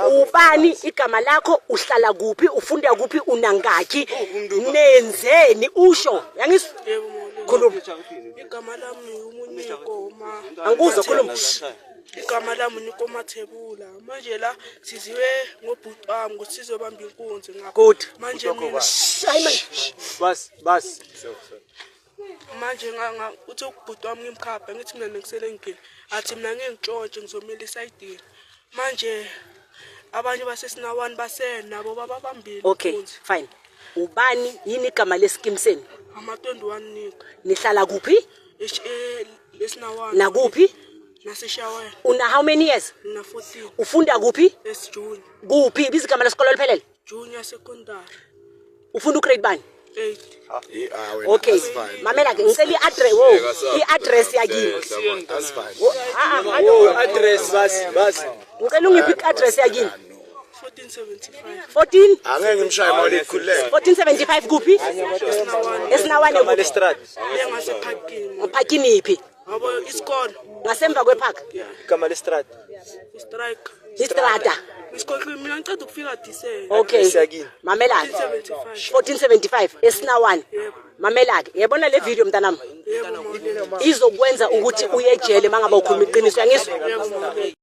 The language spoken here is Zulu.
Ubani igama lakho uhlala kuphi ufunda kuphi unangaki nenzeni usho yangizwa khuluma igama lami uMunyiko anguzwa khuluma igama lami uNikomathebula manje la siziwe ngobhuti wami ukuthi sizobamba inkunzi ngakho manje mina bas manje uthi ubhuti wami ngimkhapha ngithi mina ngisele ngini athi mina ngengitshontshe ngizomela isayidini manje abanye basesinawana basenabo babambile okay fine ubani yini igama lescheme seni ama-21 nika nihlala kuphi esinawana nakuphi naseshaweni una how many years na 14 ufunda kuphi esijuni kuphi bizigama lesikole liphelele junior secondary ufunda ugrade bani 8 okay mamela ke ngicela i-address i-address yakini that's fine address bas ngicela ungiphi i-address yakini 1475 14 angeke ngimshaye imali ekhulile 1475 kuphi esinawane imali strat engasephakini parkini iphi yabo isikole ngasemva kwepark igama lestrat strike istrata isikole mina ngicela ukufika December okay siyakini mamela ke 1475 1475 esinawane mamela ke yabona le video mntanami izokwenza ukuthi uye ejele mangaba ukhuluma iqiniso yangizwa